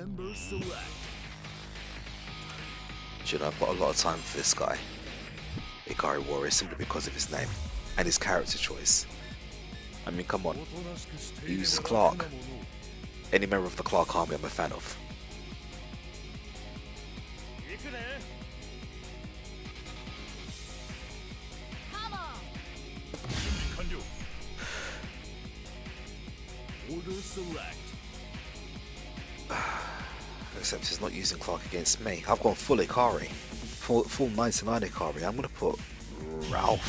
Member select. You know, I've got a lot of time for this guy, IkariWarrior, simply because of his name and his character choice. I mean, come on, use Clark. Any member of the Clark army I'm a fan of. Order select. Except he's not using Clark against me. I've gone full Ikari. Full 99 Ikari. I'm going to put Ralph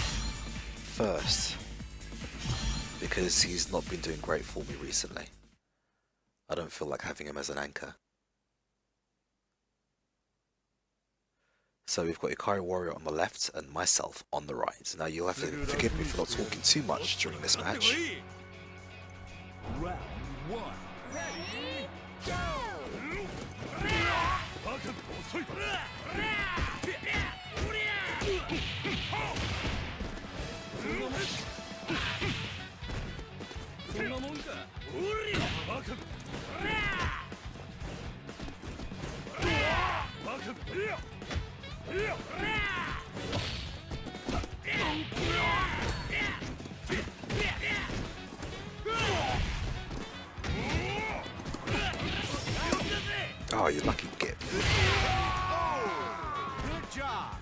first. Because he's not been doing great for me recently. I don't feel like having him as an anchor. So we've got IkariWarrior on the left and myself on the right. Now you'll have to forgive me for not talking too much during this match. Round 1. Ready, go! Oh, you lucky git. Good job.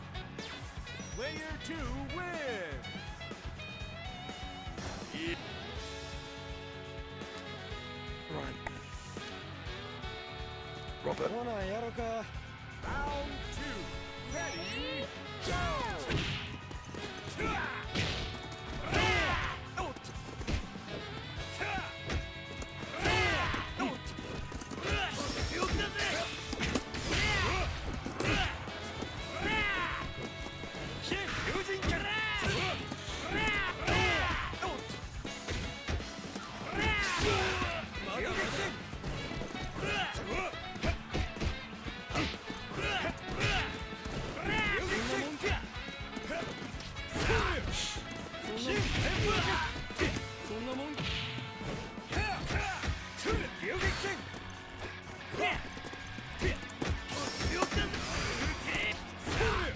Player 2 wins. Right. Robert. Round 2. Ready, go!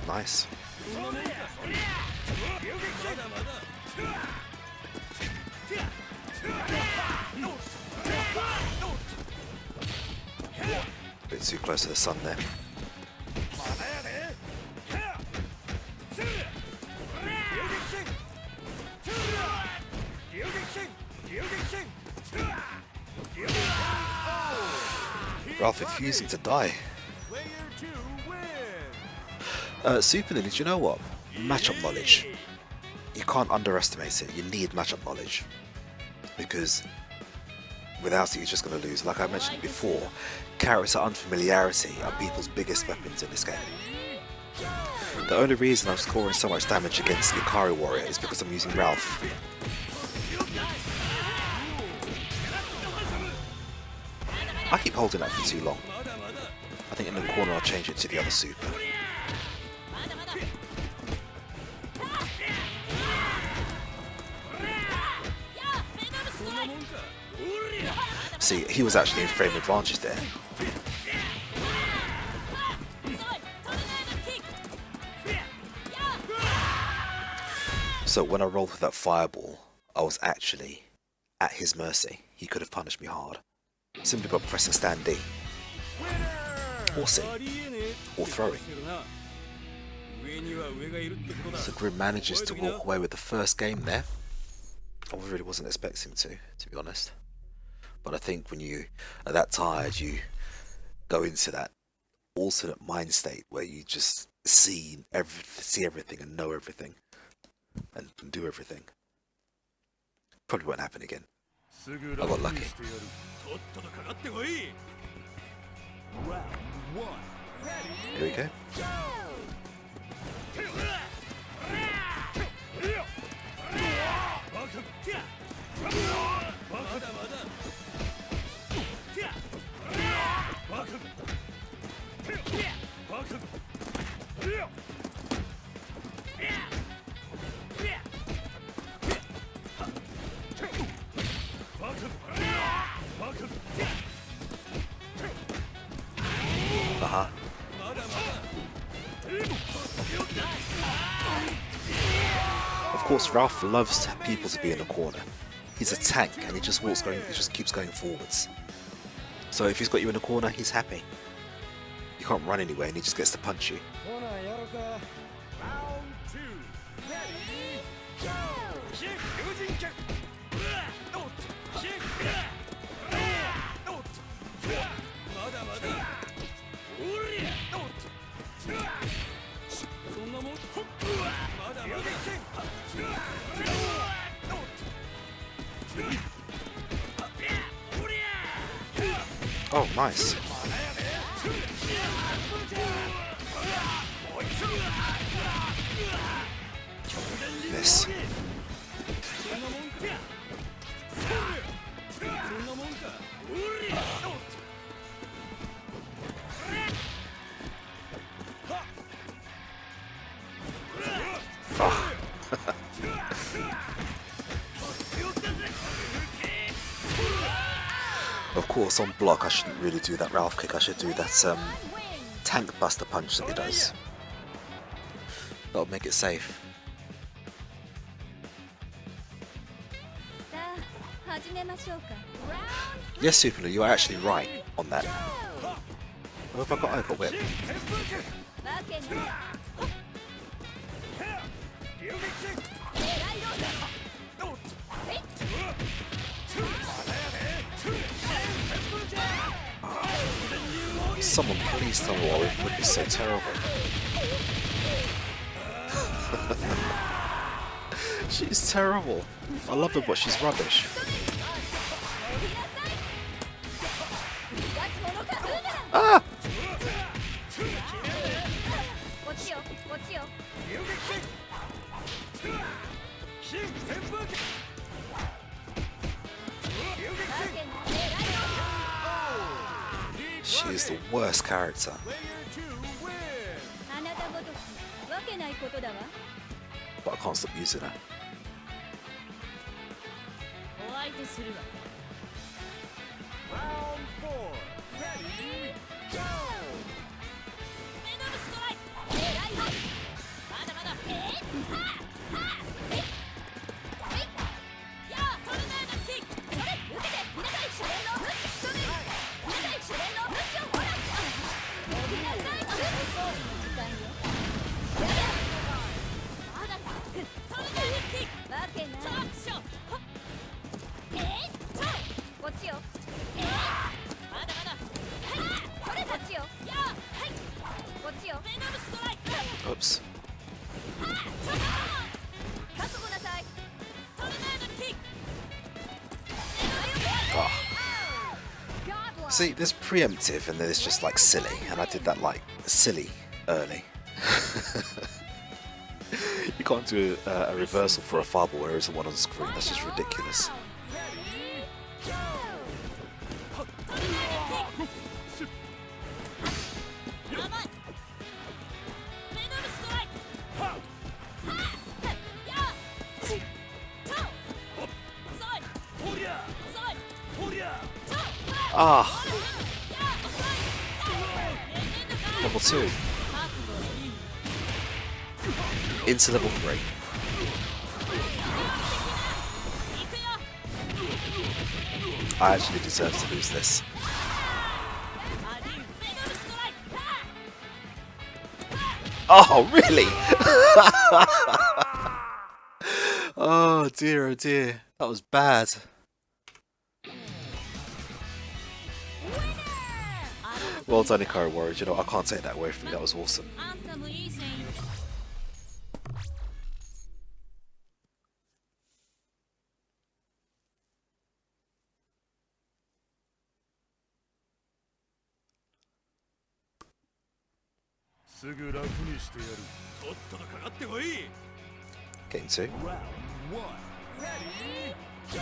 Nice. Bit too close to the sun there. Ralph refusing to die. Super Lily, do you know what? Matchup knowledge. You can't underestimate it. You need matchup knowledge. Because without it, you're just going to lose. Like I mentioned before, character unfamiliarity are people's biggest weapons in this game. The only reason I'm scoring so much damage against the IkariWarrior is because I'm using Ralph. I keep holding that for too long. I think in the corner I'll change it to the other super. See, he was actually in frame advantage there. So when I rolled with that fireball, I was actually at his mercy. He could have punished me hard. Simply by pressing stand D. Or C. Or throwing. So Grim manages to walk away with the first game there. I really wasn't expecting to be honest. But I think when you are that tired, you go into that alternate mind state where you just see everything and know everything and do everything. Probably won't happen again. I got lucky. Here we go. course, Ralph loves people to be in a corner. He's a tank, and he just keeps going forwards. So if he's got you in a corner, he's happy. You can't run anywhere, and he just gets to punch you. Round 2. Ready, go! Oh, nice. Miss. Of course, on block I shouldn't really do that Ralph kick, I should do that tank buster punch that he does. That'll make it safe. Yes, Superlu, you are actually right on that. What have I got? I got whip. Someone please tell me why we would be so terrible. She's terrible. I love her, but she's rubbish. Ah! She is the worst character. But I can't stop using her. Round 4. Ready, go! Oops. Oh. See, there's preemptive and there's just like silly, and I did that like silly early. You can't do a reversal for a fireball where there's one on screen, that's just ridiculous. Ah! Level 2. Into level 3. I actually deserve to lose this. Oh, really? Oh dear, oh dear. That was bad. Well done, IkariWarrior. You know, I can't take that away from you. That was awesome. Game 2. Round 1. Ready, go!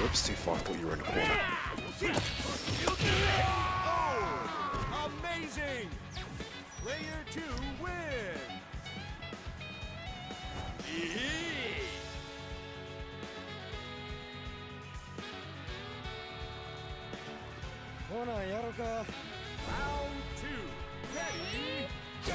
Oops, too far. I thought you were in the corner. Oh, amazing! Player 2 wins! Round 2, ready, go!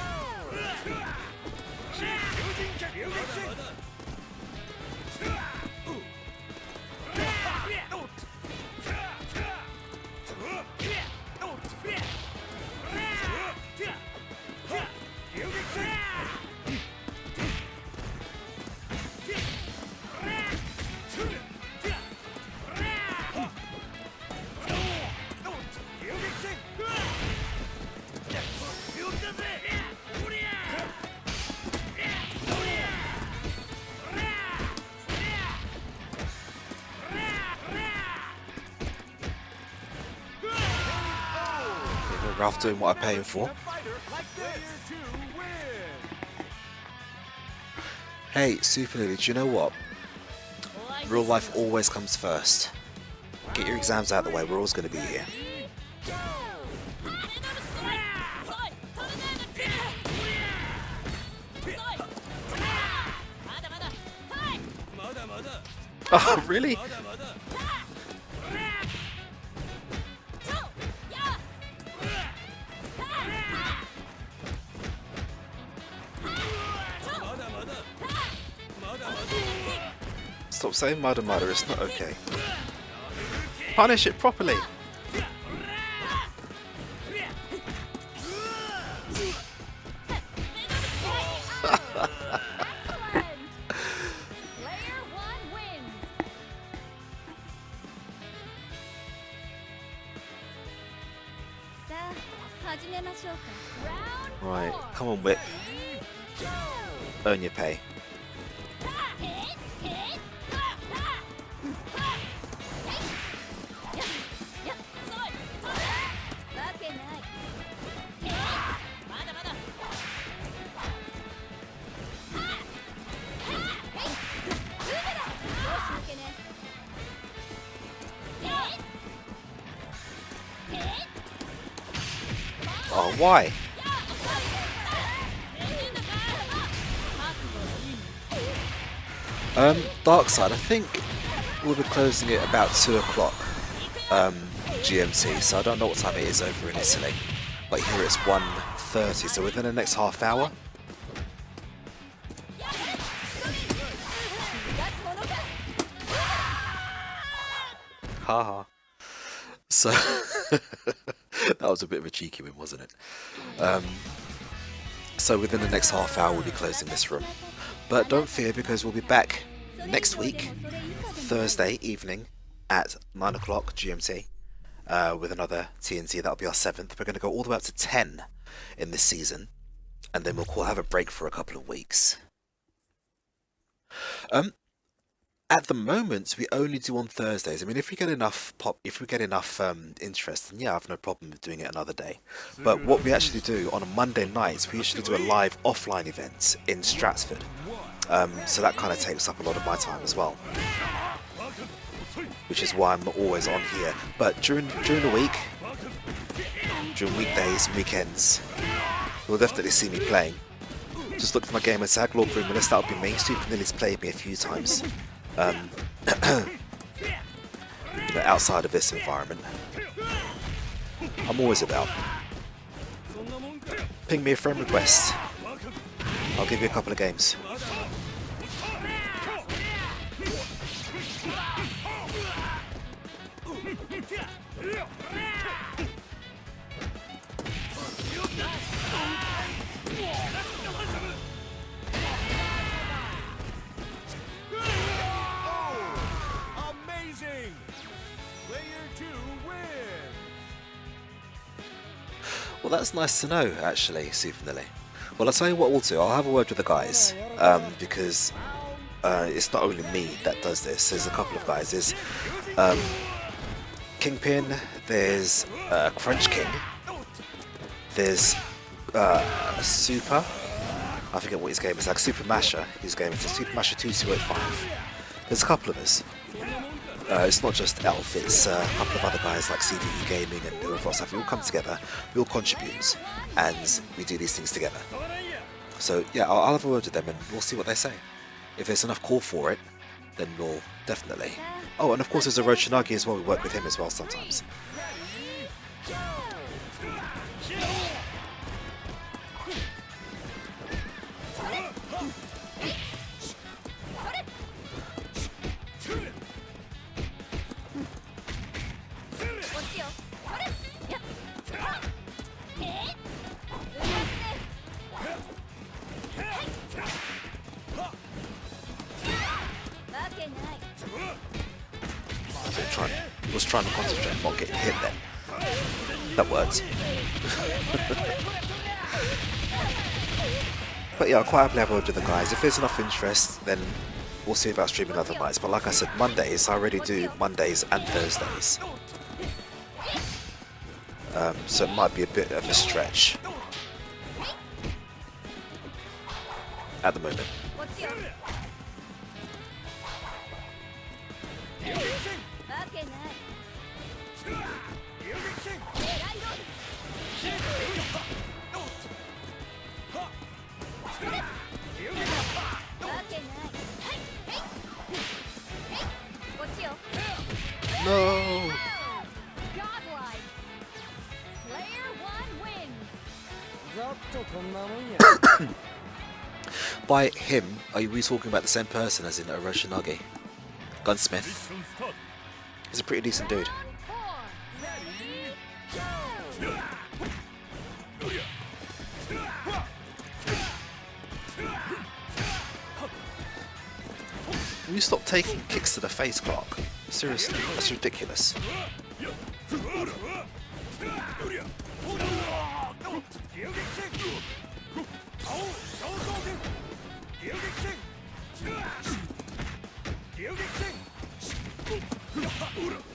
Ralph doing what I pay him for. Hey, Super Lily, do you know what? Real life always comes first. Get your exams out of the way, we're always going to be here. Oh, really? Stop saying murder, it's not okay. Punish it properly! Right, come on Whip. Earn your pay. Oh, why? Dark Side, I think we'll be closing it about 2 o'clock GMT, so I don't know what time it is over in Italy. But here it's 1:30, so within the next half hour. Haha. So that was a bit of a cheeky win, wasn't it? So within the next half hour we'll be closing this room. But don't fear, because we'll be back next week, Thursday evening at 9 o'clock GMT, with another TNT. That'll be our 7th. We're going to go all the way up to 10 in this season, and then we'll have a break for a couple of weeks. At the moment, we only do on Thursdays. I mean, if we get enough interest, then yeah, I have no problem with doing it another day. But what we actually do on a Monday night, we usually do a live offline event in Stratford. So that kind of takes up a lot of my time as well, which is why I'm not always on here. But during the week, during weekdays and weekends, you'll definitely see me playing. Just look for my gamer tag, Lord Grimulus, that'll be me. Super Lily's played me a few times. Outside of this environment, I'm always about. Ping me a friend request. I'll give you a couple of games. Well, that's nice to know, actually, Super Lily. Well, I'll tell you what we'll do. I'll have a word with the guys, because it's not only me that does this. There's a couple of guys. There's Kingpin, there's Crunch King, there's Super, I forget what his game is, like Super Masher, his game is Super Masher 2285. There's a couple of us. It's not just Elf, it's a couple of other guys like CVE Gaming and whoever else. We all come together, we all contribute, and we do these things together. So yeah, I'll have a word with them and we'll see what they say. If there's enough call for it, then we'll definitely. Oh, and of course there's a Rochinagi as well, we work with him as well sometimes. Was trying to concentrate on not getting hit then. That works. But yeah, I'll quite happily have a word with the guys. If there's enough interest, then we'll see about streaming other nights. But like I said, Mondays, I already do Mondays and Thursdays. So it might be a bit of a stretch at the moment. No! By him, are we talking about the same person as in Rochinagi? Gunsmith. He's a pretty decent dude. Will you stop taking kicks to the face, Clark? Seriously, that's ridiculous.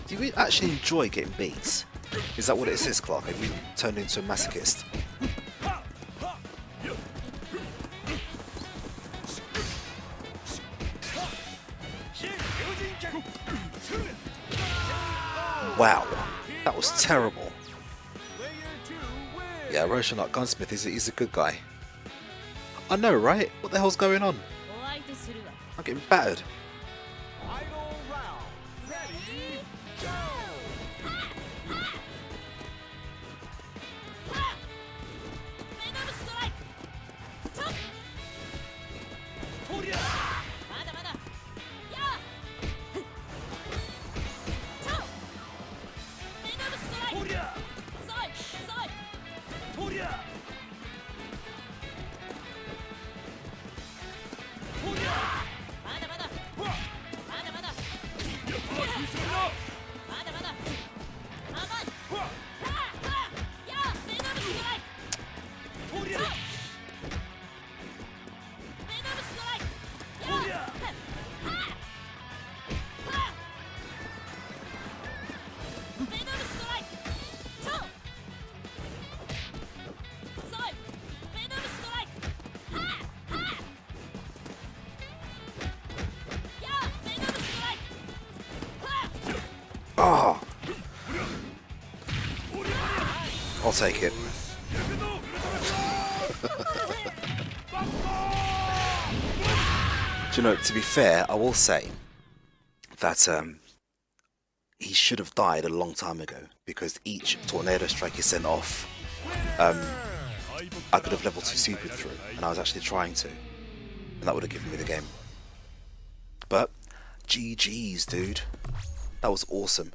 Do you actually enjoy getting beats? Is that what it is, Clark? Have you turned into a masochist? Wow, that was terrible. Yeah, Rochinagi Gunsmith, he's a good guy. I know, right? What the hell's going on? I'm getting battered. Oh, I'll take it. Do you know, to be fair, I will say that he should have died a long time ago, because each tornado strike he sent off, I could have level 2 super through, and I was actually trying to, and that would have given me the game. But GG's, dude. That was awesome.